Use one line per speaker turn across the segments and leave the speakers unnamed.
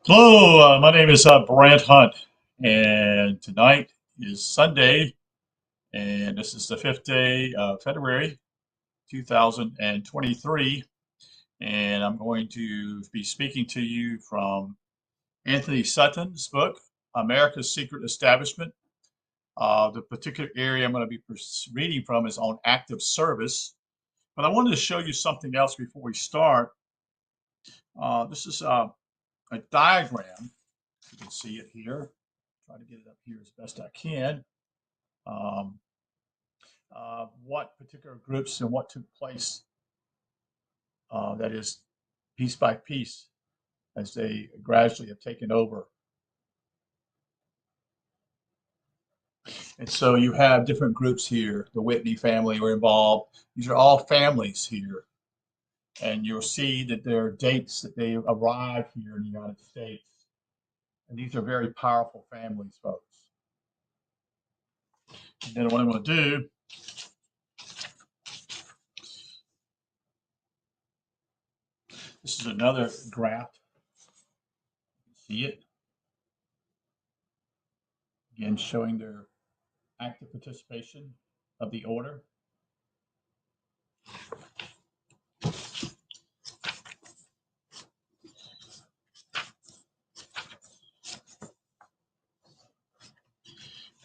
Hello, my name is Brant Hunt, and tonight is Sunday, and this is the fifth day of February 2023, and I'm going to be speaking to you from Antony Sutton's book, America's Secret Establishment. The particular area I'm going to be reading from is on active service, but I wanted to show you something else before we start. This is a diagram. You can see it here. Try to get it up here as best I can. Um, what particular groups and what took place, that is, piece by piece, as they gradually have taken over. And so you have different groups here. The Whitney family were involved. These are all families here. And you'll see that there are dates that they arrived here in the United States. And these are very powerful families, folks. And then what I'm going to do, this is another graph. See it? Again, showing their active participation of the order.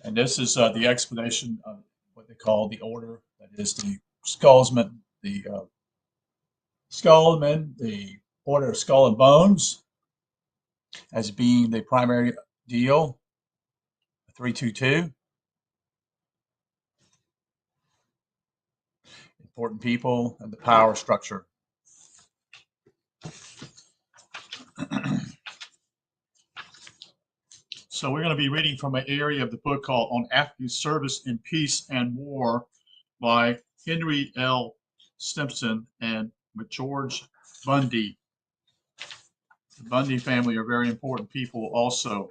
And this is the explanation of what they call the order. That is the Skullsman, the order of Skull and Bones, as being the primary deal, 322. Important people and the power structure. So we're going to be reading from an area of the book called On Active Service in Peace and War by Henry L. Stimson and George Bundy. The Bundy family are very important people also.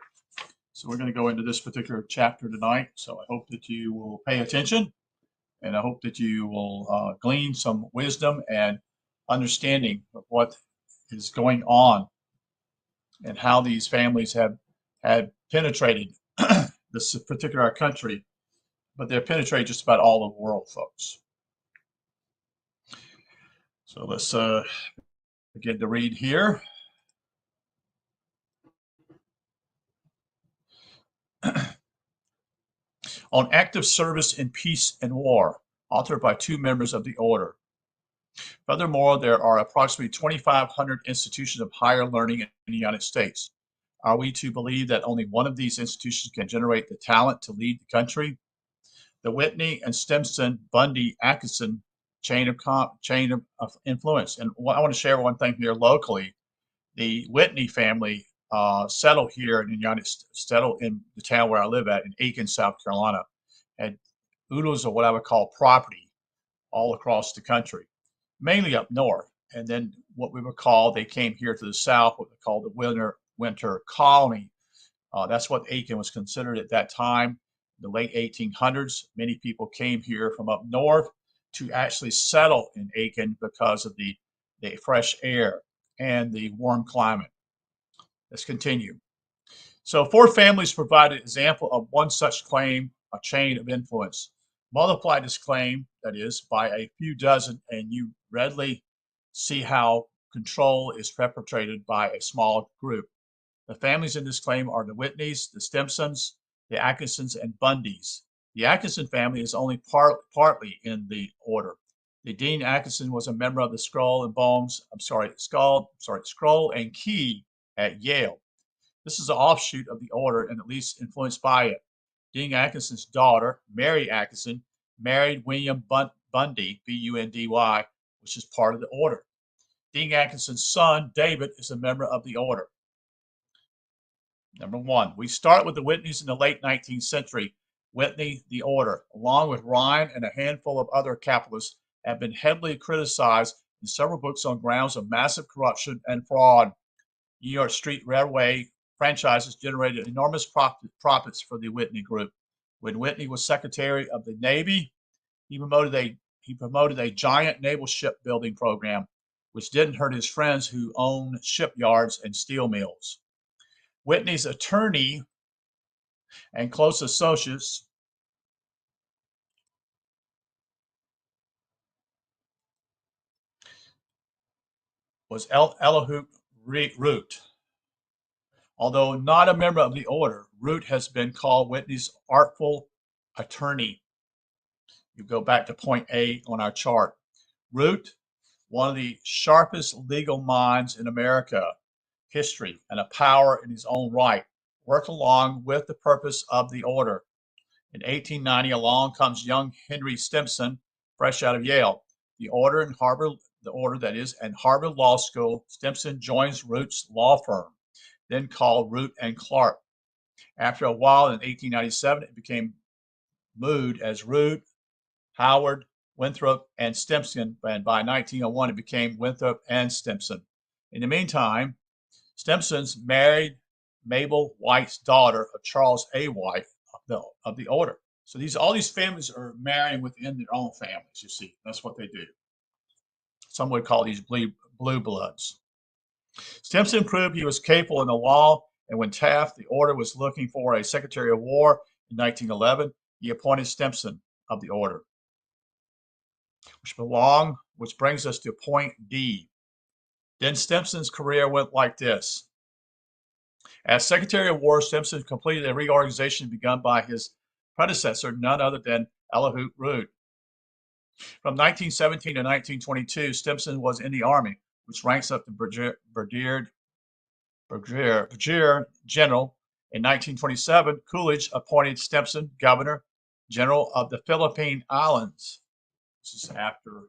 So we're going to go into this particular chapter tonight. So I hope that you will pay attention, and I hope that you will glean some wisdom and understanding of what is going on and how these families have had penetrated this particular country, but they're penetrated just about all over the world, folks. So let's begin to read here. On active service in peace and war, authored by two members of the order. Furthermore, there are approximately 2,500 institutions of higher learning in the United States. Are we to believe that only one of these institutions can generate the talent to lead the country? The Whitney and Stimson Bundy Atkinson chain of influence. And I want to share one thing here locally. The Whitney family settled here in the United States, settled in the town where I live at in Aiken, South Carolina, had oodles of what I would call property all across the country, mainly up north. And then what we would call, they came here to the south, what they call the winter colony. That's what Aiken was considered at that time, the late 1800s. Many people came here from up north to actually settle in Aiken because of the fresh air and the warm climate. Let's continue. So four families provide an example of one such claim, a chain of influence. Multiply this claim, that is, by a few dozen, and you readily see how control is perpetrated by a small group. The families in this claim are the Whitneys, the Stimsons, the Atkinsons, and Bundys. The Atkinson family is only partly in the order. The Dean Atkinson was a member of the Scroll and Key at Yale. This is an offshoot of the order and at least influenced by it. Dean Atkinson's daughter, Mary Atkinson, married William Bundy, B-U-N-D-Y, which is part of the order. Dean Atkinson's son, David, is a member of the order. Number one, we start with the Whitneys in the late 19th century. Whitney, the order, along with Ryan and a handful of other capitalists, have been heavily criticized in several books on grounds of massive corruption and fraud. New York Street Railway franchises generated enormous profits for the Whitney Group. When Whitney was Secretary of the Navy, he promoted a giant naval shipbuilding program, which didn't hurt his friends who owned shipyards and steel mills. Whitney's attorney and close associates was Elihu Root. Although not a member of the order, Root has been called Whitney's artful attorney. You go back to point A on our chart. Root, one of the sharpest legal minds in America history and a power in his own right, worked along with the purpose of the order. In 1890, along comes young Henry Stimson, fresh out of Yale. The order and Harvard Law School. Stimson joins Root's law firm, then called Root and Clark. After a while, in 1897, it became moved as Root, Howard, Winthrop, and Stimson, and by 1901, it became Winthrop and Stimson. In the meantime, Stimson's married Mabel White's daughter of Charles A. White of the order. So all these families are marrying within their own families, you see. That's what they do. Some would call these blue bloods. Stimson proved he was capable in the law, and when Taft, the order, was looking for a Secretary of War in 1911, he appointed Stimson of the order. Which brings us to point D. Then Stimson's career went like this. As Secretary of War, Stimson completed a reorganization begun by his predecessor, none other than Elihu Root. From 1917 to 1922, Stimson was in the Army, which ranks up to Brigadier General. In 1927, Coolidge appointed Stimson Governor General of the Philippine Islands. This is after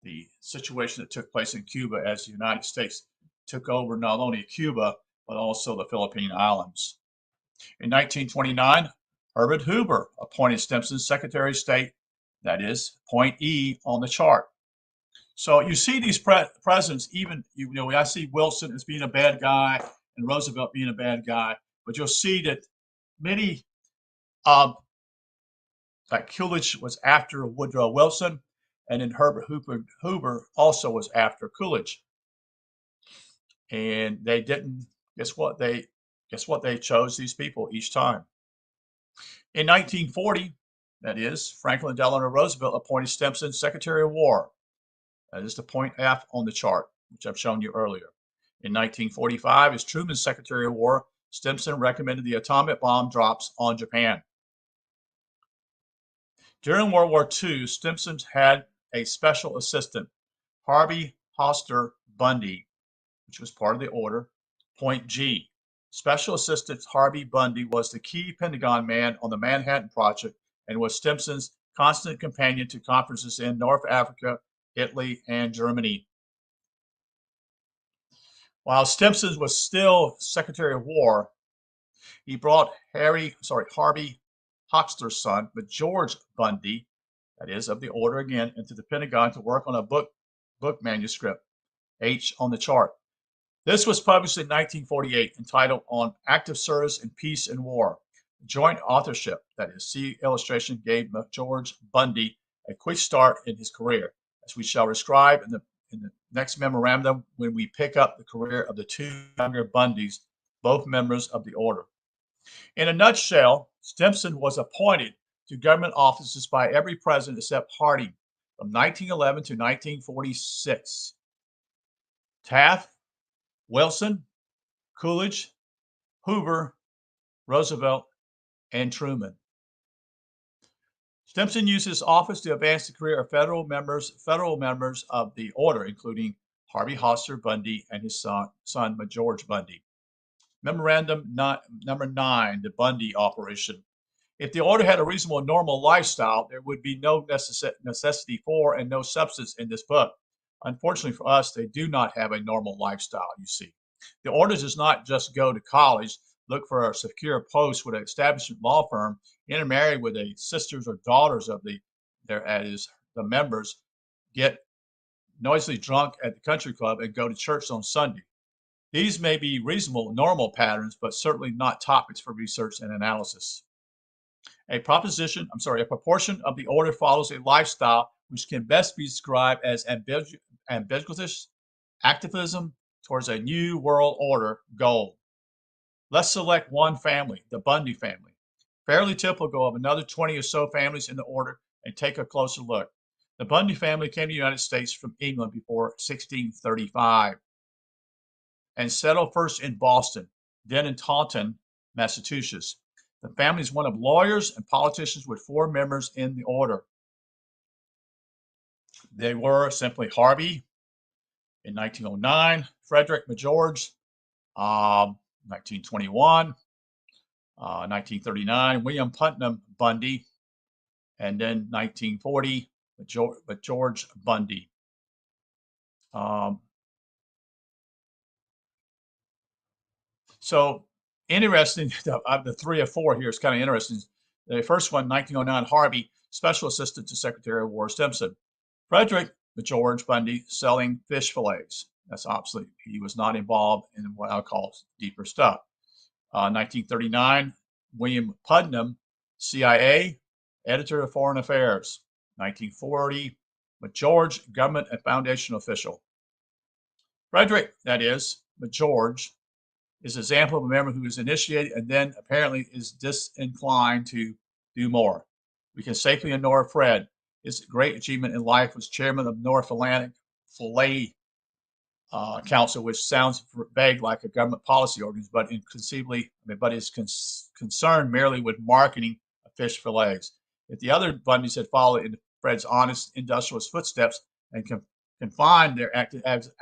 the situation that took place in Cuba as the United States took over not only Cuba, but also the Philippine Islands. In 1929, Herbert Hoover appointed Stimson Secretary of State, that is, point E on the chart. So you see these presidents, even, I see Wilson as being a bad guy and Roosevelt being a bad guy, but you'll see that many, like Coolidge was after Woodrow Wilson, and then Herbert Hoover also was after Coolidge. And they didn't, guess what? They chose these people each time. In 1940, that is, Franklin Delano Roosevelt appointed Stimson Secretary of War. That is the point F on the chart, which I've shown you earlier. In 1945, as Truman's Secretary of War, Stimson recommended the atomic bomb drops on Japan. During World War II, Stimson had a special assistant, Harvey Hoster Bundy, which was part of the order. Point G. Special Assistant Harvey Bundy was the key Pentagon man on the Manhattan Project and was Stimson's constant companion to conferences in North Africa, Italy, and Germany. While Stimson was still Secretary of War, he brought Harvey Hoxter's son, but George Bundy, that is, of the order again, into the Pentagon to work on a book manuscript, H on the chart. This was published in 1948, entitled On Active Service in Peace and War. Joint authorship, that is, see illustration, gave George Bundy a quick start in his career, as we shall describe in the next memorandum when we pick up the career of the two younger Bundys, both members of the order. In a nutshell, Stimson was appointed to government offices by every president except Harding from 1911 to 1946. Taft, Wilson, Coolidge, Hoover, Roosevelt, and Truman. Stimson used his office to advance the career of federal members of the order, including Harvey Hoster Bundy and his son George Bundy. Memorandum number 9, the Bundy operation. If the order had a reasonable normal lifestyle, there would be no necessity for and no substance in this book. Unfortunately for us, they do not have a normal lifestyle, you see. The order does not just go to college, look for a secure post with an establishment law firm, intermarry with the sisters or daughters of the members, get noisily drunk at the country club, and go to church on Sunday. These may be reasonable, normal patterns, but certainly not topics for research and analysis. A proportion of the order follows a lifestyle which can best be described as ambiguous activism towards a new world order goal. Let's select one family, the Bundy family, fairly typical of another 20 or so families in the order, and take a closer look. The Bundy family came to the United States from England before 1635 and settled first in Boston, then in Taunton, Massachusetts. The family is one of lawyers and politicians with 4 members in the order. They were simply Harvey in 1909, Frederick McGeorge, 1921, 1939, William Putnam Bundy, and then 1940, George Bundy. So interesting, the 3 or 4 here is kind of interesting. The first one, 1909, Harvey, Special Assistant to Secretary of War Stimson. Frederick George Bundy, selling fish fillets. That's obviously, he was not involved in what I'll call deeper stuff. 1939, William Putnam, CIA, Editor of Foreign Affairs. 1940, McGeorge, Government and Foundation official. Frederick, that is, McGeorge, is an example of a member who is initiated and then apparently is disinclined to do more. We can safely ignore Fred. His great achievement in life was chairman of North Atlantic Fillet Council, which sounds vague like a government policy organization, but is concerned merely with marketing of fish fillets. If the other Bundys had followed in Fred's honest industrialist footsteps and confined their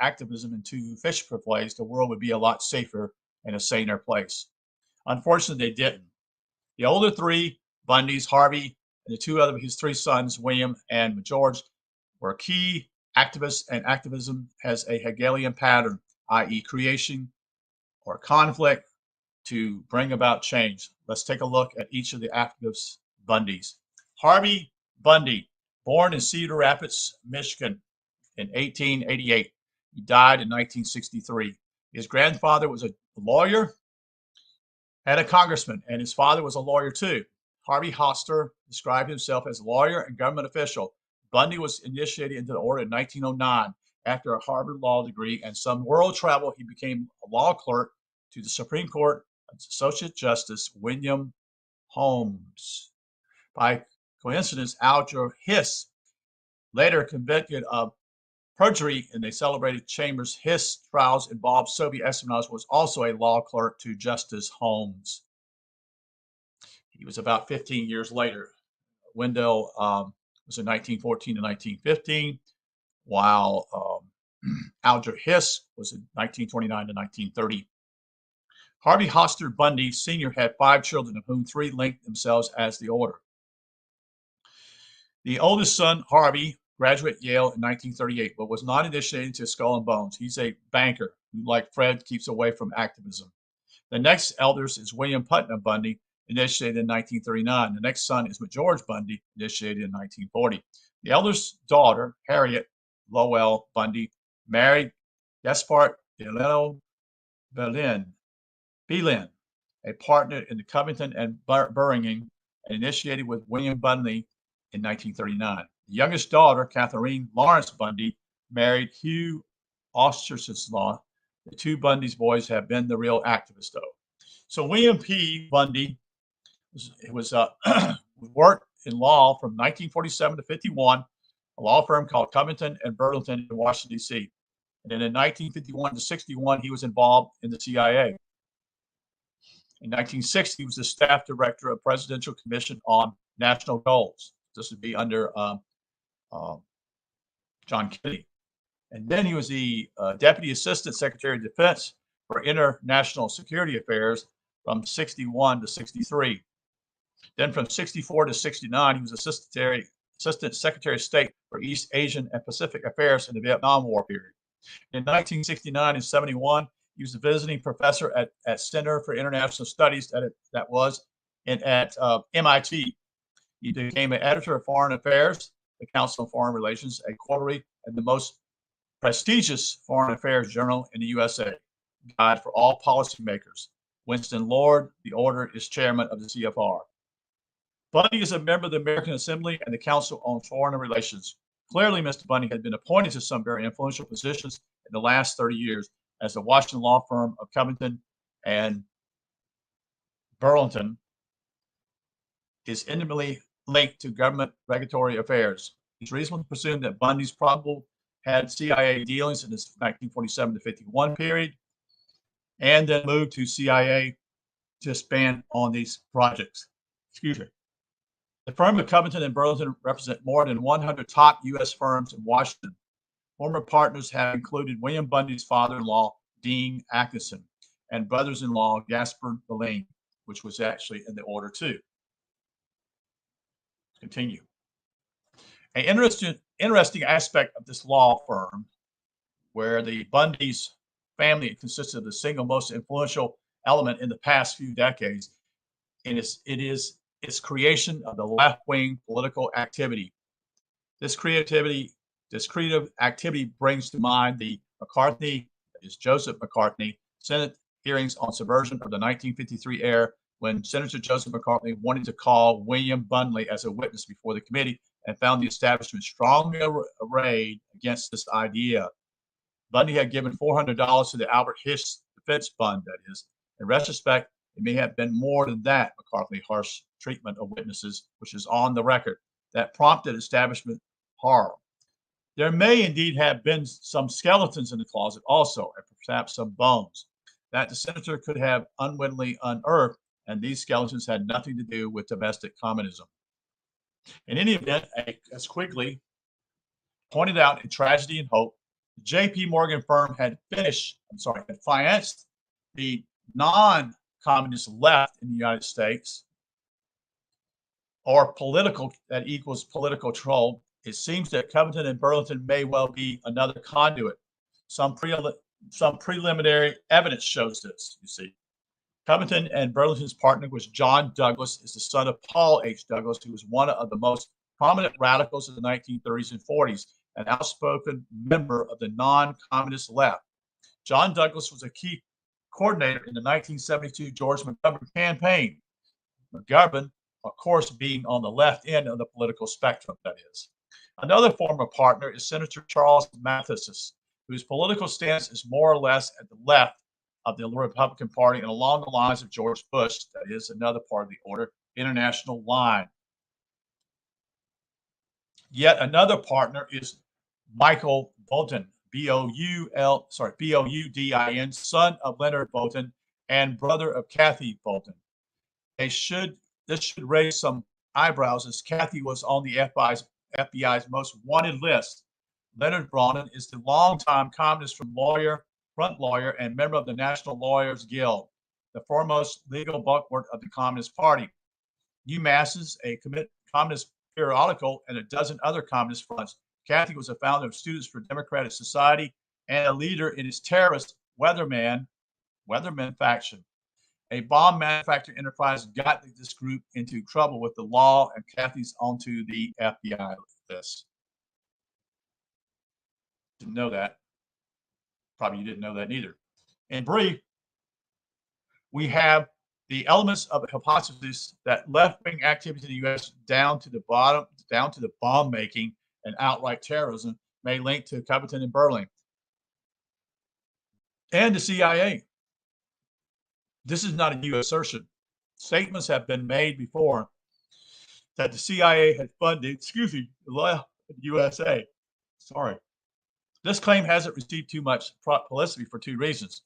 activism into fish fillets, the world would be a lot safer and a saner place. Unfortunately, they didn't. The older 3 Bundys, Harvey, and the 2 other his 3 sons, William and George, were key activists, and activism has a Hegelian pattern, i.e. creation or conflict to bring about change. Let's take a look at each of the activists Bundys. Harvey Bundy, born in Cedar Rapids, Michigan in 1888. He died in 1963. His grandfather was a lawyer and a congressman, and his father was a lawyer too. Harvey Hoster described himself as a lawyer and government official. Bundy was initiated into the order in 1909. After a Harvard Law degree and some world travel, he became a law clerk to the Supreme Court Associate Justice William Holmes. By coincidence, Alger Hiss, later convicted of perjury in the celebrated Chambers Hiss trials involved Soviet espionage, was also a law clerk to Justice Holmes. He was about 15 years later. Wendell was in 1914 to 1915, while Alger Hiss was in 1929 to 1930. Harvey Hoster Bundy Sr. had 5 children, of whom 3 linked themselves as the order. The oldest son, Harvey, graduated Yale in 1938, but was not initiated into Skull and Bones. He's a banker who, like Fred, keeps away from activism. The next eldest is William Putnam Bundy, initiated in 1939. The next son is George Bundy, initiated in 1940. The eldest daughter, Harriet Lowell Bundy, married Gaspard Delano Belin, a partner in the Covington and Burlingame, and initiated with William Bundy in 1939. The youngest daughter, Catherine Lawrence Bundy, married Hugh Osterslaw. The 2 Bundy's boys have been the real activists, though. So William P. Bundy worked in law from 1947 to 51, a law firm called Covington and Burlington in Washington, D.C. And then in 1951 to 61, he was involved in the CIA. In 1960, he was the staff director of Presidential Commission on National Goals. This would be under John Kennedy. And then he was the Deputy Assistant Secretary of Defense for International Security Affairs from 61 to 63. Then from 64 to 69, he was Assistant Secretary of State for East Asian and Pacific Affairs in the Vietnam War period. In 1969 and 71, he was a visiting professor at Center for International Studies at MIT. He became an editor of Foreign Affairs, the Council on Foreign Relations, a quarterly and the most prestigious foreign affairs journal in the USA, guide for all policymakers. Winston Lord, the order, is chairman of the CFR. Bundy is a member of the American Assembly and the Council on Foreign Relations. Clearly, Mr. Bundy had been appointed to some very influential positions in the last 30 years as the Washington law firm of Covington and Burlington is intimately linked to government regulatory affairs. It's reasonable to presume that Bundy's probably had CIA dealings in this 1947 to 51 period, and then moved to CIA to expand on these projects. Excuse me. The firm of Covington and Burlington represent more than 100 top U.S. firms in Washington. Former partners have included William Bundy's father-in-law, Dean Atkinson, and brothers-in-law, Gaspar Boleyn, which was actually in the order too. Continue. An interesting aspect of this law firm, where the Bundy's family consisted of the single most influential element in the past few decades, and it is its creation of the left-wing political activity. This creative activity brings to mind the McCartney, that is Joseph McCartney, Senate hearings on subversion of the 1953 era, when Senator Joseph McCartney wanted to call William Bundy as a witness before the committee and found the establishment strongly arrayed against this idea. Bundy had given $400 to the Albert Hiss defense fund, that is. In retrospect, it may have been more than that, McCartney's harsh treatment of witnesses, which is on the record, that prompted establishment horror. There may indeed have been some skeletons in the closet also, and perhaps some bones, that the senator could have unwittingly unearthed, and these skeletons had nothing to do with domestic communism. In any event, as Quigley pointed out in Tragedy and Hope, the J.P. Morgan firm had financed the non-communist left in the United States, or political, that equals political control. It seems that Covington and Burlington may well be another conduit. Some preliminary evidence shows this, you see. Covington and Burlington's partner was John Douglas, is the son of Paul H. Douglas, who was one of the most prominent radicals of the 1930s and 40s, an outspoken member of the non-communist left. John Douglas was a key coordinator in the 1972 George McGovern campaign. McGovern, of course, being on the left end of the political spectrum, that is. Another former partner is Senator Charles Matheson, whose political stance is more or less at the left of the Republican Party and along the lines of George Bush, that is another part of the order, international line. Yet another partner is Michael Bolton, B-O-U-D-I-N, son of Leonard Bolton and brother of Kathy Bolton. This should raise some eyebrows, as Kathy was on the FBI's most wanted list. Leonard Bolton is the longtime communist front lawyer and member of the National Lawyers Guild, the foremost legal bulwark of the Communist Party. UMass, a communist periodical, and a dozen other communist fronts. Kathy was a founder of Students for Democratic Society and a leader in its terrorist Weatherman faction. A bomb manufacturing enterprise got this group into trouble with the law, and Kathy's onto the FBI list. Didn't know that. Probably you didn't know that neither. In brief, we have the elements of a hypothesis that left-wing activity in the U.S. down to the bomb making and outright terrorism may link to Covington and Burlington and the CIA. This is not a new assertion. Statements have been made before that the CIA had funded, the USA. Sorry. This claim hasn't received too much publicity for two reasons.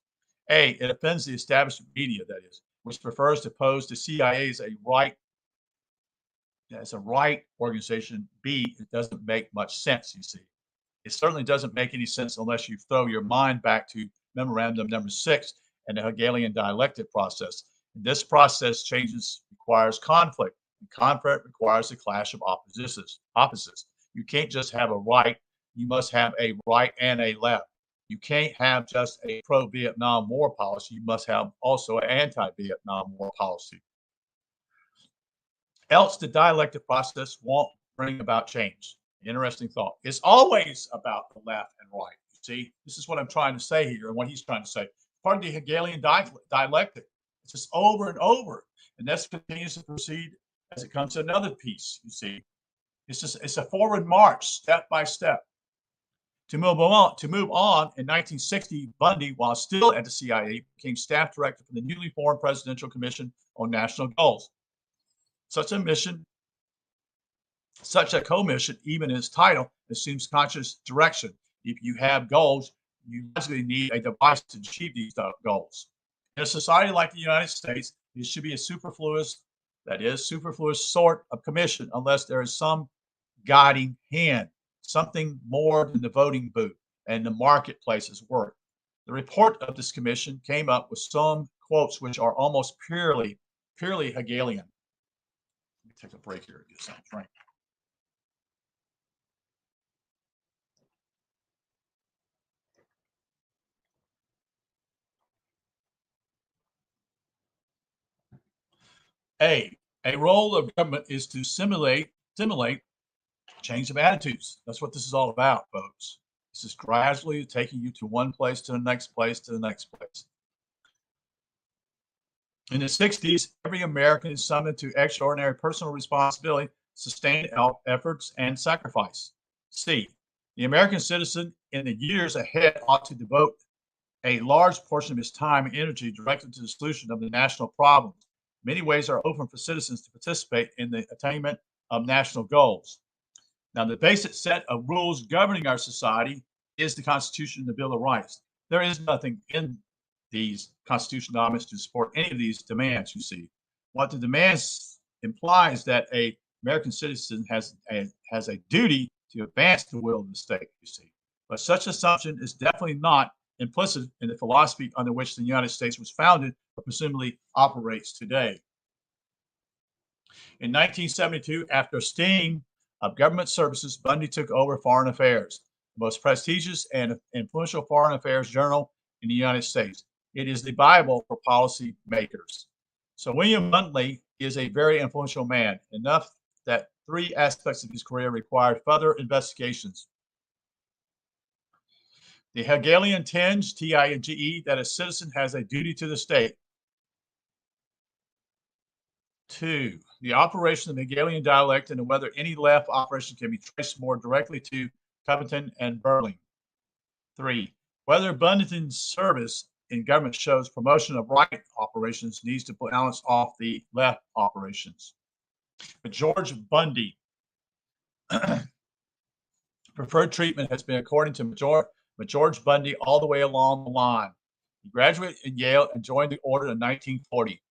A, it offends the establishment media, that is, which prefers to pose the CIA as a right organization. B, it doesn't make much sense, you see. It certainly doesn't make any sense unless you throw your mind back to memorandum number 6 and the Hegelian dialectic process. And this process requires conflict, and conflict requires a clash of opposites. You can't just have a right, you must have a right and a left. You can't have just a pro-Vietnam War policy, you must have also an anti-Vietnam War policy. Else the dialectic process won't bring about change. Interesting thought. It's always about the left and right. You see, this is what I'm trying to say here and what he's trying to say. Part of the Hegelian dialectic. It's just over and over. And this continues to proceed as it comes to another piece, you see. It's a forward march, step by step. To move on, in 1960, Bundy, while still at the CIA, became staff director for the newly formed Presidential Commission on National Goals. Such a mission, such a commission, even in its title, assumes conscious direction. If you have goals, you logically need a device to achieve these goals. In a society like the United States, it should be a superfluous, that is, superfluous sort of commission, unless there is some guiding hand, something more than the voting booth and the marketplace's work. The report of this commission came up with some quotes which are almost purely Hegelian. Let me take a break here and get some drink. A role of government is to stimulate change of attitudes. That's what this is all about, folks. This is gradually taking you to one place to the next place to the next place. In the 60s, every American is summoned to extraordinary personal responsibility, sustained efforts, and sacrifice. C. The American citizen in the years ahead ought to devote a large portion of his time and energy directed to the solution of the national problems. Many ways are open for citizens to participate in the attainment of national goals. Now, the basic set of rules governing our society is the Constitution and the Bill of Rights. There is nothing in these constitutional documents to support any of these demands, you see. What the demands implies that a American citizen has a duty to advance the will of the state, you see. But such assumption is definitely not implicit in the philosophy under which the United States was founded or presumably operates today. In 1972, after a sting of government services, Bundy took over Foreign Affairs, the most prestigious and influential foreign affairs journal in the United States. It is the Bible for policy makers. So William Bundy is a very influential man, enough that three aspects of his career required further investigations. The Hegelian tinge, T-I-N-G-E, that a citizen has a duty to the state. 2, the operation of the Hegelian dialect and whether any left operation can be traced more directly to Covington and Berling. 3, whether Bundy's service in government shows promotion of right operations needs to balance off the left operations. But George Bundy, preferred treatment has been according to George Bundy all the way along the line. He graduated in Yale and joined the order in 1940.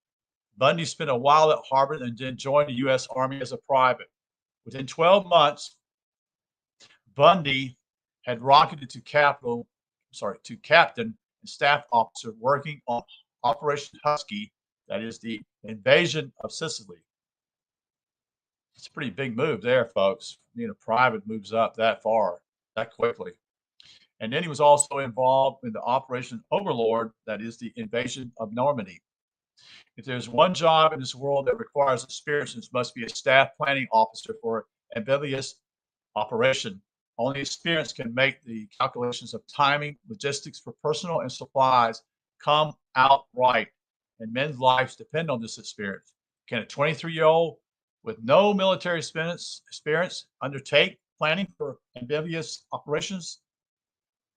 Bundy spent a while at Harvard and then joined the U.S. Army as a private. Within 12 months, Bundy had rocketed to captain and staff officer working on Operation Husky, that is the invasion of Sicily. It's a pretty big move there, folks. Being a private moves up that far, that quickly. And then he was also involved in the Operation Overlord, that is the invasion of Normandy. If there's one job in this world that requires experience, it must be a staff planning officer for amphibious operation. Only experience can make the calculations of timing, logistics for personnel and supplies come out right. And men's lives depend on this experience. Can a 23-year-old with no military experience undertake planning for amphibious operations?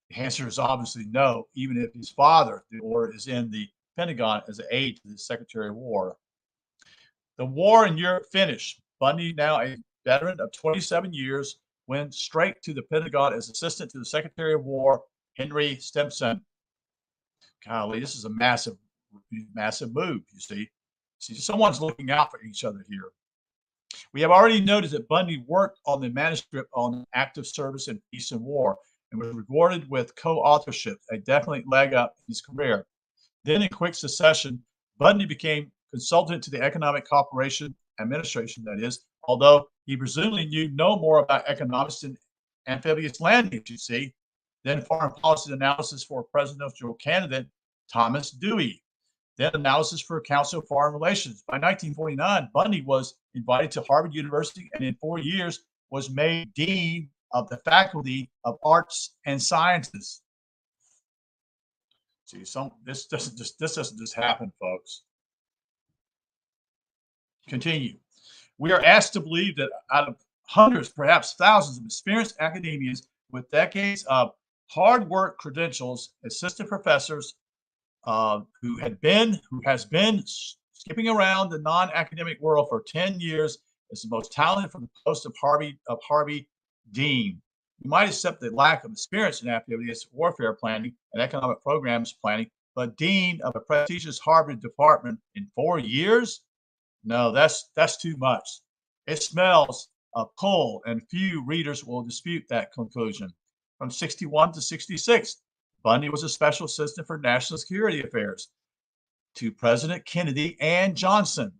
The answer is obviously no, even if his father, the order, is in the Pentagon as an aide to the Secretary of War. The war in Europe finished. Bundy, now a veteran of 27 years, went straight to the Pentagon as assistant to the Secretary of War, Henry Stimson. Golly, this is a massive move, you see. Someone's looking out for each other here. We have already noted that Bundy worked on the manuscript on active service in peace and war and was rewarded with co-authorship, a definite leg up in his career. Then in quick succession, Bundy became consultant to the Economic Cooperation Administration, that is, although he presumably knew no more about economics than amphibious landing, you see, then foreign policy analysis for presidential candidate Thomas Dewey, then analysis for Council of Foreign Relations. By 1949, Bundy was invited to Harvard University and in 4 years was made Dean of the Faculty of Arts and Sciences. See, this doesn't just happen, folks. Continue. We are asked to believe that out of hundreds, perhaps thousands of experienced academians, with decades of hard work credentials, assistant professors who has been skipping around the non-academic world for 10 years, is the most talented for the post of Harvey Dean. You might accept the lack of experience in activities, warfare planning, and economic programs planning, but Dean of a prestigious Harvard department in 4 years? No, that's too much. It smells of coal, and few readers will dispute that conclusion. From 61 to 66, Bundy was a special assistant for national security affairs to President Kennedy and Johnson.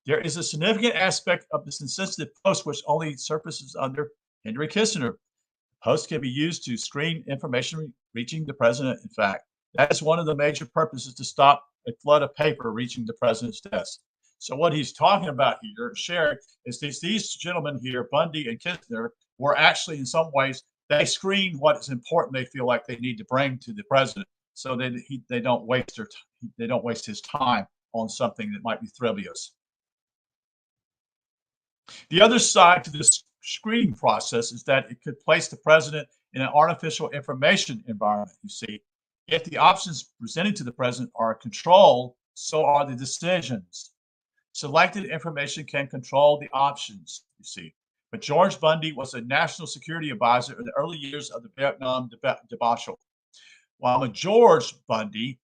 There is a significant aspect of this insensitive post which only surfaces under Henry Kissinger. The post can be used to screen information reaching the president. In fact, that is one of the major purposes to stop a flood of paper reaching the president's desk. So what he's talking about here, sharing, is these gentlemen here, Bundy and Kissinger, were actually in some ways, they screen what is important they feel like they need to bring to the president, so they don't waste his time on something that might be frivolous. The other side to this screening process is that it could place the president in an artificial information environment. You see, if the options presented to the president are controlled, so are the decisions. Selected information can control the options, you see. But George Bundy was a national security advisor in the early years of the Vietnam debacle. While George Bundy,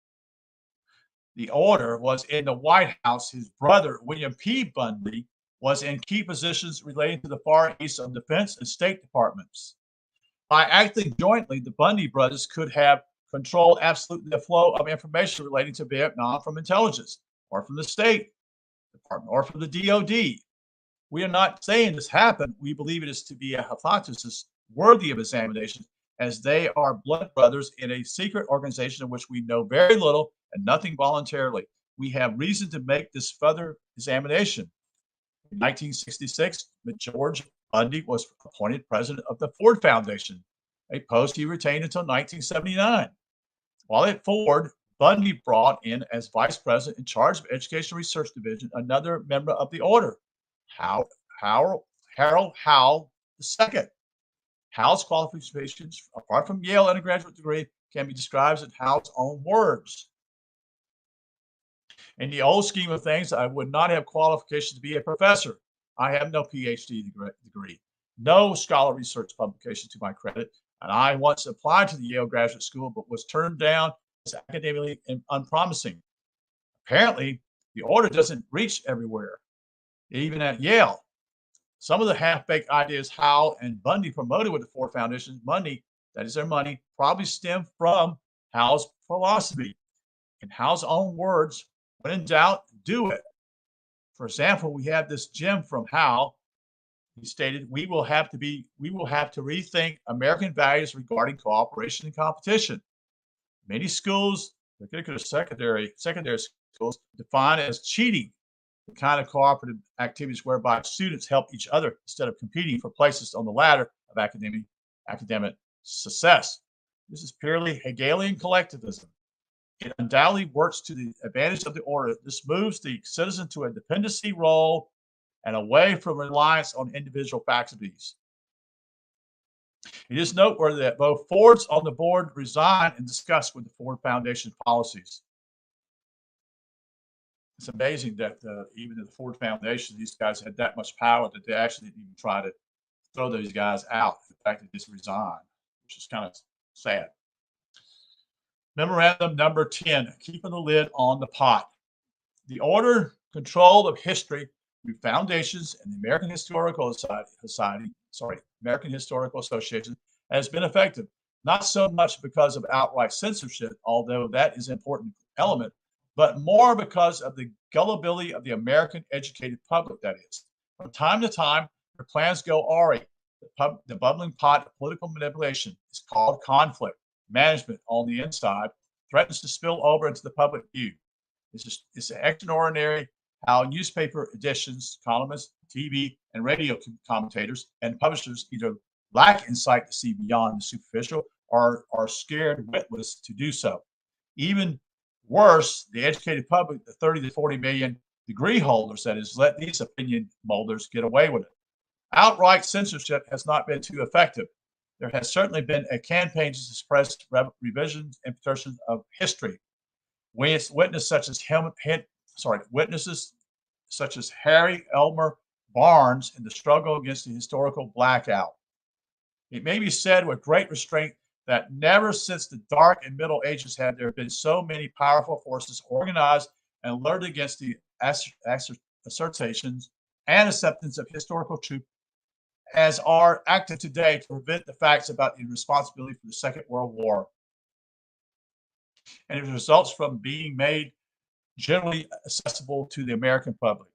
the order, was in the White House, his brother, William P. Bundy, was in key positions relating to the Far East of Defense and State Departments. By acting jointly, the Bundy brothers could have controlled absolutely the flow of information relating to Vietnam from intelligence, or from the State Department, or from the DOD. We are not saying this happened. We believe it is to be a hypothesis worthy of examination, as they are blood brothers in a secret organization of which we know very little and nothing voluntarily. We have reason to make this further examination. In 1966, George Bundy was appointed president of the Ford Foundation, a post he retained until 1979. While at Ford, Bundy brought in as vice president in charge of Education Research Division another member of the order, Harold Howe II. Howe's qualifications, apart from Yale undergraduate degree, can be described in Howe's own words. In the old scheme of things, I would not have qualifications to be a professor. I have no PhD degree, no scholar research publication to my credit, and I once applied to the Yale Graduate School but was turned down as academically unpromising. Apparently, the order doesn't reach everywhere, even at Yale. Some of the half-baked ideas Howe and Bundy promoted with the Ford Foundation money, that is their money, probably stemmed from Howe's philosophy. In Howe's own words, when in doubt, do it. For example, we have this gem from Howe. He stated, we will have to rethink American values regarding cooperation and competition. Many schools, particularly secondary schools, define it as cheating, the kind of cooperative activities whereby students help each other instead of competing for places on the ladder of academic success. This is purely Hegelian collectivism. It undoubtedly works to the advantage of the order. This moves the citizen to a dependency role and away from reliance on individual faculties. It is noteworthy that both Fords on the board resigned and discussed with the Ford Foundation policies. It's amazing that even in the Ford Foundation, these guys had that much power that they actually didn't even try to throw those guys out. In fact, they just resigned, which is kind of sad. Memorandum number 10, keeping the lid on the pot. The order control of history through foundations and the American Historical Association has been effective, not so much because of outright censorship, although that is an important element, but more because of the gullibility of the American educated public, that is. From time to time, their plans go awry. The bubbling pot of political manipulation is called conflict. Management on the inside threatens to spill over into the public view. It's extraordinary how newspaper editions, columnists, TV, and radio commentators and publishers either lack insight to see beyond the superficial or are scared witless to do so. Even worse, the educated public, the 30 to 40 million degree holders, that is, let these opinion molders get away with it. Outright censorship has not been too effective. there has certainly been a campaign to suppress revisions and interpretations of history. Witnesses such as Harry Elmer Barnes in the struggle against the historical blackout. It may be said with great restraint that never since the Dark and Middle Ages have there been so many powerful forces organized and alerted against the assertions and acceptance of historical truth as are active today to prevent the facts about the responsibility for the Second World War. And it results from being made generally accessible to the American public.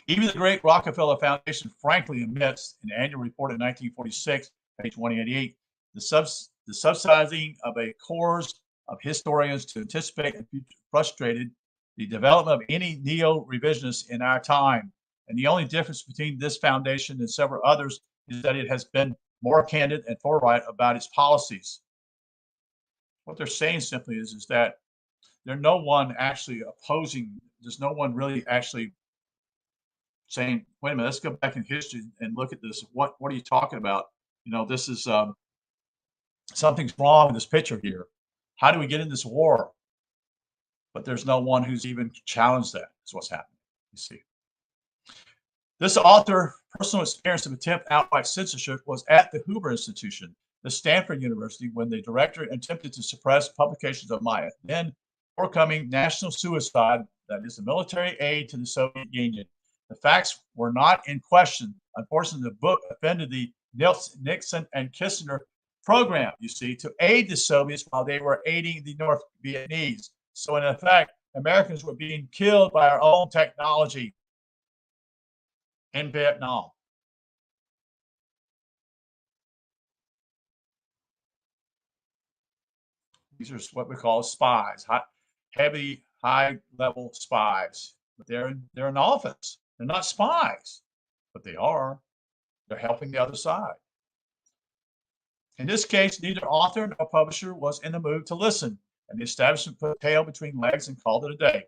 Even the great Rockefeller Foundation frankly admits in the annual report in 1946, page 188, the subsidizing of a corps of historians to anticipate and frustrated the development of any neo-revisionists in our time. And the only difference between this foundation and several others is that it has been more candid and forthright about its policies. What they're saying simply is that there's no one actually opposing, there's no one really actually saying, wait a minute, let's go back in history and look at this. What are you talking about? You know, this is something's wrong with this picture here. How do we get in this war? But there's no one who's even challenged that. Is what's happening, you see. This author, personal experience of attempt outright censorship was at the Hoover Institution, the Stanford University, when the director attempted to suppress publications of my then forthcoming national suicide, that is the military aid to the Soviet Union. The facts were not in question. Unfortunately, the book offended the Nixon and Kissinger program, you see, to aid the Soviets while they were aiding the North Vietnamese. So in effect, Americans were being killed by our own technology in Vietnam. These are what we call spies, high-level spies. But they're in office. They're not spies, but they are. They're helping the other side. In this case, neither author nor publisher was in the mood to listen, and the establishment put tail between legs and called it a day.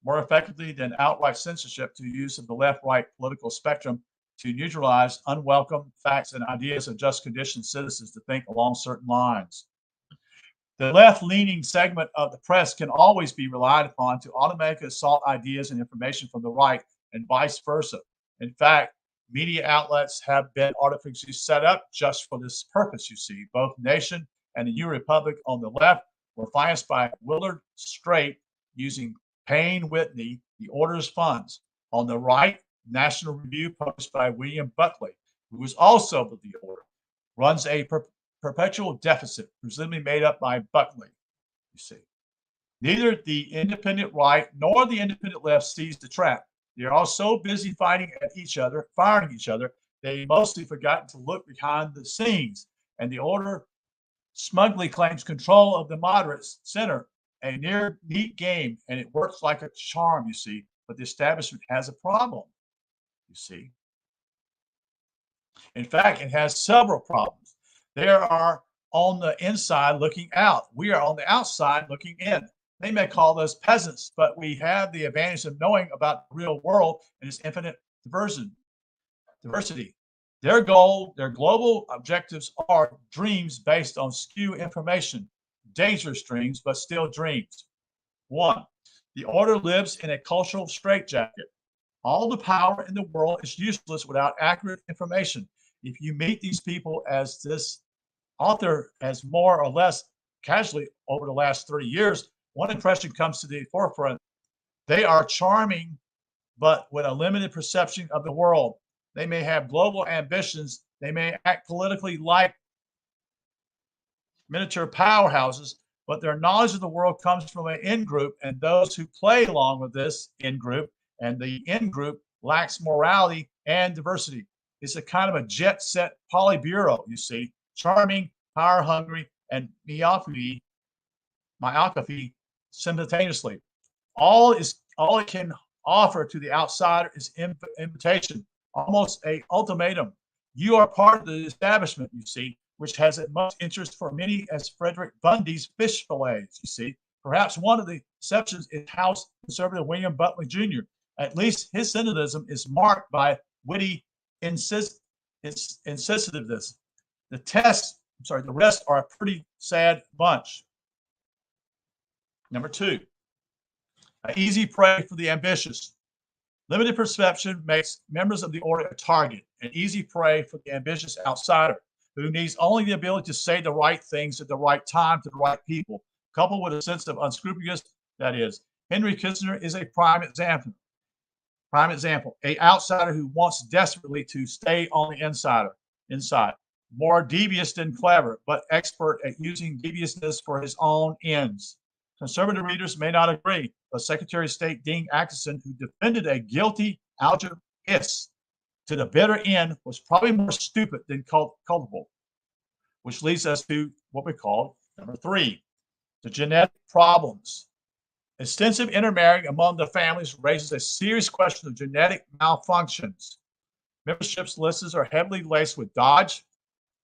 More effectively than outright censorship, to use of the left-right political spectrum to neutralize unwelcome facts and ideas of just conditioned citizens to think along certain lines. The left-leaning segment of the press can always be relied upon to automatically assault ideas and information from the right and vice versa. In fact, media outlets have been artificially set up just for this purpose, you see. Both Nation and the New Republic on the left were financed by Willard Straight using Payne Whitney, the order's funds. On the right, National Review, published by William Buckley, who was also with the order, runs a perpetual deficit, presumably made up by Buckley, you see. Neither the independent right nor the independent left sees the trap. They are all so busy fighting at each other, firing each other, they mostly forgotten to look behind the scenes. And the order smugly claims control of the moderate center, a near neat game, and it works like a charm, you see. But the establishment has a problem, you see. In fact, it has several problems. They are on the inside looking out. We are on the outside looking in. They may call us peasants, but we have the advantage of knowing about the real world and its infinite diversity. Their goal, their global objectives are dreams based on skew information, dangerous dreams, but still dreams. 1, the order lives in a cultural straitjacket. All the power in the world is useless without accurate information. If you meet these people, as this author has more or less casually over the last 30 years, one impression comes to the forefront. They are charming, but with a limited perception of the world. They may have global ambitions. They may act politically like miniature powerhouses, but their knowledge of the world comes from an in-group, and those who play along with this in-group, and the in-group lacks morality and diversity. It's a kind of a jet-set polybureau, you see, charming, power-hungry, and myopathy simultaneously. All it can offer to the outsider is invitation, almost a ultimatum. You are part of the establishment, you see, which has as much interest for many as Frederick Bundy's fish fillets, you see. Perhaps one of the exceptions is House conservative William Buckley Jr. At least his cynicism is marked by witty insensitiveness. The rest are a pretty sad bunch. Number two, an easy prey for the ambitious. Limited perception makes members of the order a target, an easy prey for the ambitious outsider who needs only the ability to say the right things at the right time to the right people, coupled with a sense of unscrupulous. That is, Henry Kissinger is a prime example. A outsider who wants desperately to stay on the inside, more devious than clever, but expert at using deviousness for his own ends. Conservative readers may not agree, but Secretary of State Dean Acheson, who defended a guilty algebraist to the bitter end, was probably more stupid than culpable, which leads us to what we call number three, the genetic problems. Extensive intermarrying among the families raises a serious question of genetic malfunctions. Membership lists are heavily laced with Dodge,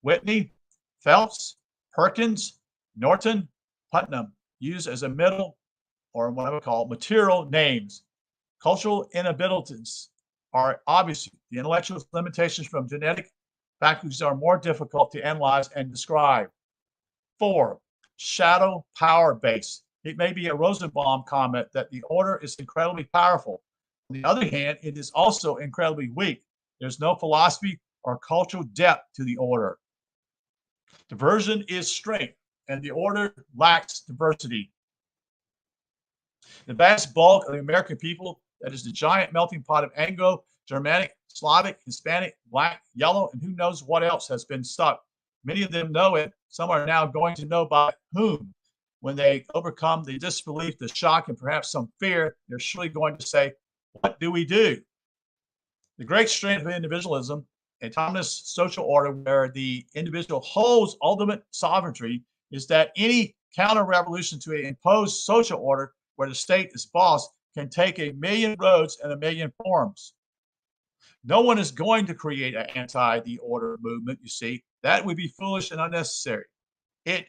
Whitney, Phelps, Perkins, Norton, Putnam, used as a middle or what I would call material names. Cultural inabilities are obviously the intellectual limitations from genetic faculties are more difficult to analyze and describe. 4, shadow power base. It may be a Rosenbaum comment that the order is incredibly powerful. On the other hand, it is also incredibly weak. There's no philosophy or cultural depth to the order. Diversion is strength, and the order lacks diversity. The vast bulk of the American people, that is the giant melting pot of Anglo, Germanic, Slavic, Hispanic, Black, Yellow, and who knows what else has been stuck. Many of them know it. Some are now going to know by whom. When they overcome the disbelief, the shock, and perhaps some fear, they're surely going to say, what do we do? The great strength of individualism, a autonomous social order where the individual holds ultimate sovereignty, is that any counter-revolution to an imposed social order where the state is boss can take a million roads and a million forms. No one is going to create an anti-the order movement, you see. That would be foolish and unnecessary. It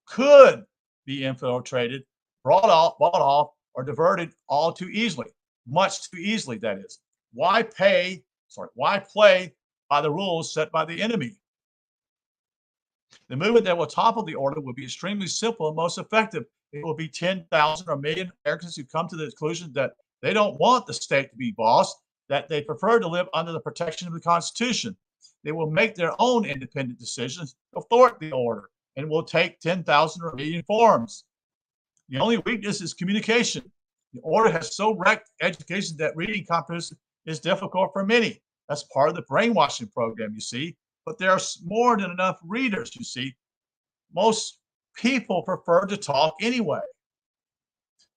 could be infiltrated, bought off, or diverted all too easily, much too easily, that is. Why play by the rules set by the enemy? The movement that will topple the order will be extremely simple and most effective. It will be 10,000 or a million Americans who come to the conclusion that they don't want the state to be boss, that they prefer to live under the protection of the Constitution. They will make their own independent decisions to thwart the order and will take 10,000 or a million forms. The only weakness is communication. The order has so wrecked education that reading comprehension is difficult for many. That's part of the brainwashing program, you see. But there are more than enough readers, you see. Most people prefer to talk anyway.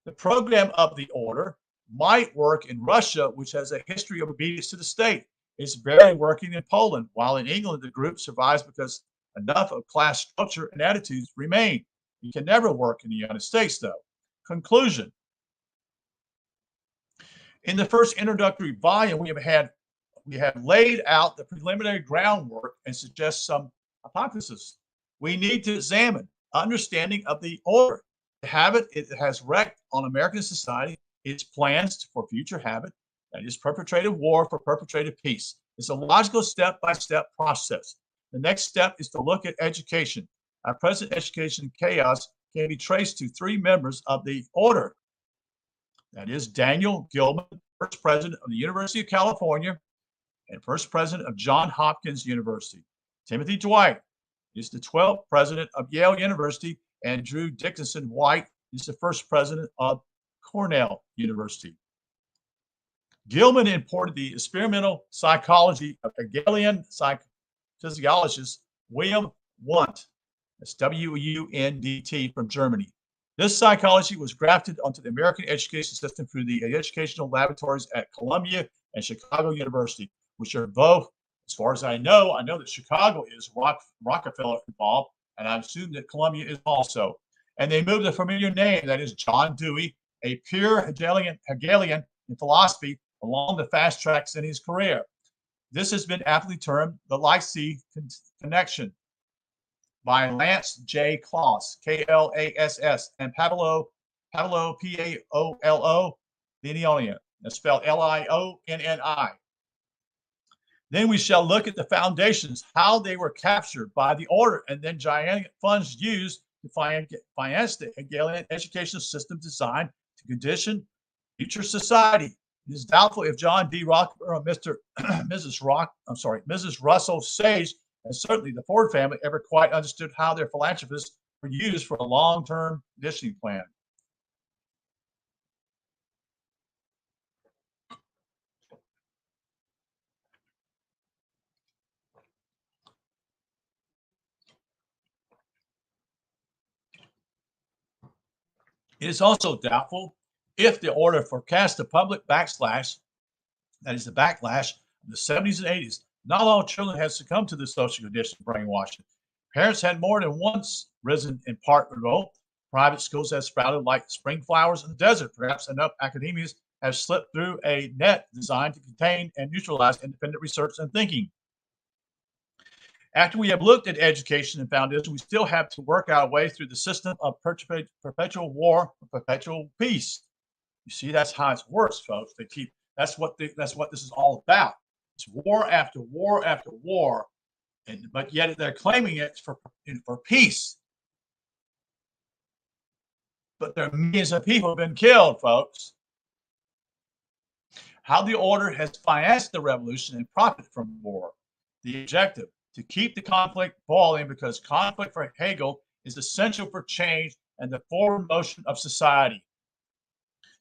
The program of the order might work in Russia, which has a history of obedience to the state. It's barely working in Poland, while in England, the group survives because enough of class structure and attitudes remain. It can never work in the United States, though. Conclusion. In the first introductory volume, we have laid out the preliminary groundwork and suggest some hypotheses. We need to examine understanding of the order, the habit it has wreaked on American society, its plans for future habit, that is perpetrated war for perpetrated peace. It's a logical step-by-step process. The next step is to look at education. Our present education chaos can be traced to 3 members of the order. That is Daniel Gilman, first president of the University of California and first president of Johns Hopkins University. Timothy Dwight is the 12th president of Yale University, and Drew Dickinson White is the first president of Cornell University. Gilman imported the experimental psychology of Hegelian physiologist William Wundt, that's W-U-N-D-T, from Germany. This psychology was grafted onto the American education system through the educational laboratories at Columbia and Chicago University, which are both, as far as I know that Chicago is Rockefeller involved, and I assume that Columbia is also. And they moved a familiar name, that is John Dewey, a pure Hegelian in philosophy, along the fast tracks in his career. This has been aptly termed the Leipzig connection by Lance J. Klass, K-L-A-S-S, and Pavlo, P-A-O-L-O, Lionian. That's spelled L-I-O-N-N-I. Then we shall look at the foundations, how they were captured by the order, and then gigantic funds used to finance the Hegelian educational system designed to condition future society. It is doubtful if John D. Rockefeller or Mrs. Russell Sage, and certainly the Ford family, ever quite understood how their philanthropists were used for a long-term conditioning plan. It is also doubtful if the order forecast the public backslash, that is the backlash of the 70s and 80s. Not all children had succumbed to this social condition of brainwashing. Parents had more than once risen in part revolt. Private schools have sprouted like spring flowers in the desert. Perhaps enough academians have slipped through a net designed to contain and neutralize independent research and thinking. After we have looked at education and foundation, we still have to work our way through the system of perpetual war, perpetual peace. You see, that's how it works, folks. That's what this is all about. It's war after war after war, but yet they're claiming it's for peace. But there are millions of people have been killed, folks. How the order has financed the revolution and profited from war. The objective: to keep the conflict boiling, because conflict for Hegel is essential for change and the forward motion of society.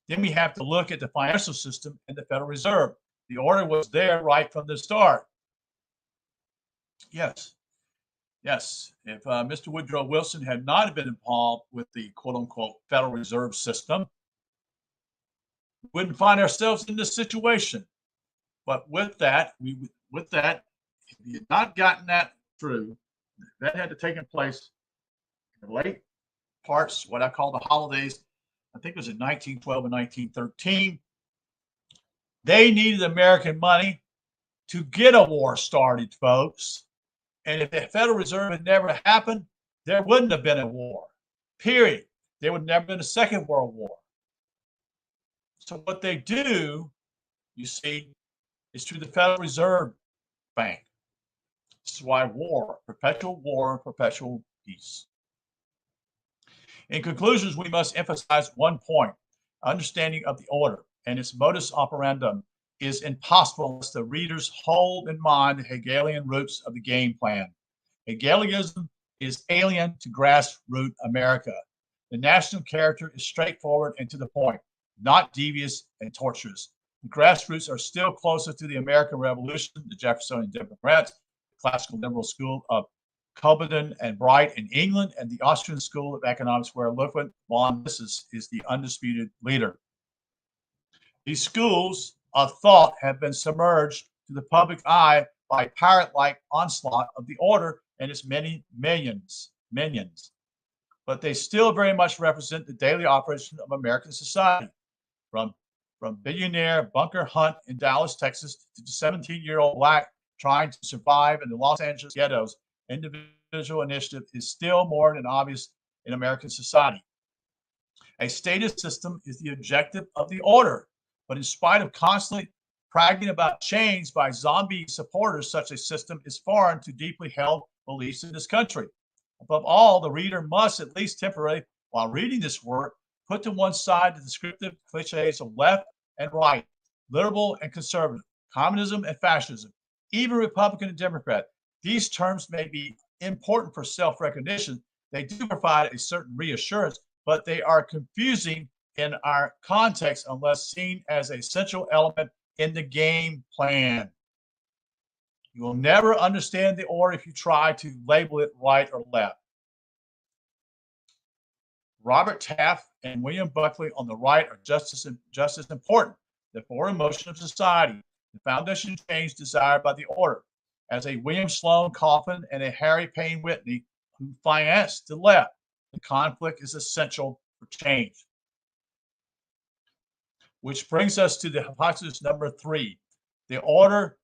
Then we have to look at the financial system and the Federal Reserve. The order was there right from the start. Yes. If Mr. Woodrow Wilson had not been involved with the quote-unquote Federal Reserve System, we wouldn't find ourselves in this situation. But with that, if we had not gotten that through, that had to take place in the late parts, what I call the holidays. I think it was in 1912 and 1913. They needed American money to get a war started, folks. And if the Federal Reserve had never happened, there wouldn't have been a war, period. There would never been a Second World War. So what they do, you see, is through the Federal Reserve Bank. This is why war, perpetual peace. In conclusions, we must emphasize one point: understanding of the order and its modus operandum is impossible unless the readers hold in mind the Hegelian roots of the game plan. Hegelianism is alien to grassroots America. The national character is straightforward and to the point, not devious and tortuous. The grassroots are still closer to the American Revolution, the Jeffersonian Democrats, the classical liberal school of Courbet and Bright in England, and the Austrian School of Economics, where Ludwig von Mises is the undisputed leader. These schools of thought have been submerged to the public eye by pirate-like onslaught of the order and its many minions. But they still very much represent the daily operation of American society, from billionaire Bunker Hunt in Dallas, Texas, to the 17-year-old black trying to survive in the Los Angeles ghettos. Individual initiative is still more than obvious in American society. A statist system is the objective of the order, but in spite of constantly bragging about change by zombie supporters, such a system is foreign to deeply held beliefs in this country. Above all, the reader must, at least temporarily, while reading this work, put to one side the descriptive cliches of left and right, liberal and conservative, communism and fascism, even Republican and Democrat. These terms may be important for self-recognition. They do provide a certain reassurance, but they are confusing in our context unless seen as a central element in the game plan. You will never understand the order if you try to label it right or left. Robert Taft and William Buckley on the right are just as important. The forward motion of society, the foundation change desired by the order, as a William Sloane Coffin and a Harry Payne Whitney who financed the left. The conflict is essential for change. Which brings us to the hypothesis number 3. The order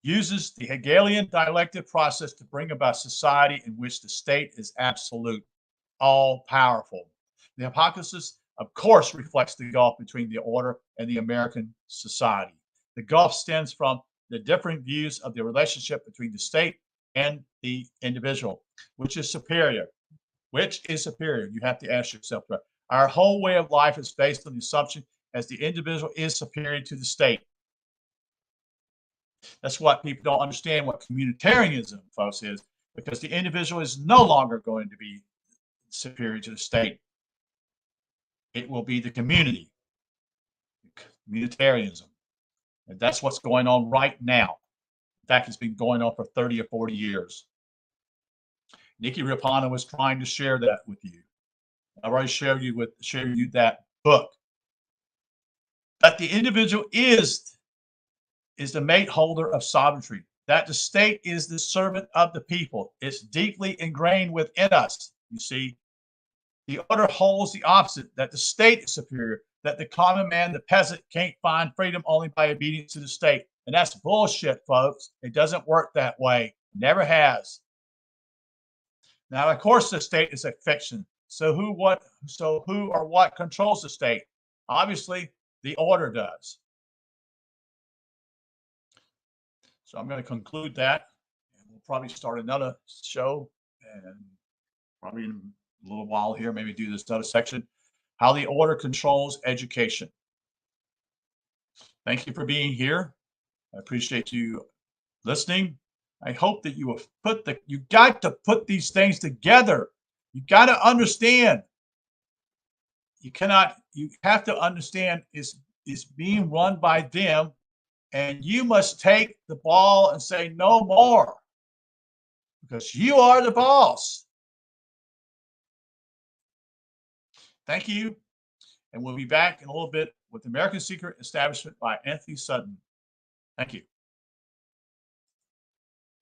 uses the Hegelian dialectic process to bring about society in which the state is absolute, all-powerful. The hypothesis, of course, reflects the gulf between the order and the American society. The gulf stems from the differing views of the relationship between the state and the individual. Which is superior? Which is superior? You have to ask yourself that. Our whole way of life is based on the assumption as the individual is superior to the state. That's what people don't understand what communitarianism, folks, is, because the individual is no longer going to be superior to the state. It will be the community, communitarianism. And that's what's going on right now. In fact, it's been going on for 30 or 40 years. Nikki Rapana was trying to share that with you. I've already shared you that book. But the individual is the mate holder of sovereignty. That the state is the servant of the people. It's deeply ingrained within us. You see, the order holds the opposite, that the state is superior, that the common man, the peasant, can't find freedom only by obedience to the state. And that's bullshit, folks. It doesn't work that way. Never has. Now, of course, the state is a fiction. So who or what controls the state? Obviously, the order does. So I'm going to conclude that, and we'll probably start another show, and probably in a little while here, maybe do this other section, how the order controls education. Thank you for being here. I appreciate you listening. I hope that you will you got to put these things together. You got to understand. You have to understand it's being run by them, and you must take the ball and say no more, because you are the boss. Thank you. And we'll be back in a little bit with American Secret Establishment by Antony Sutton. Thank you.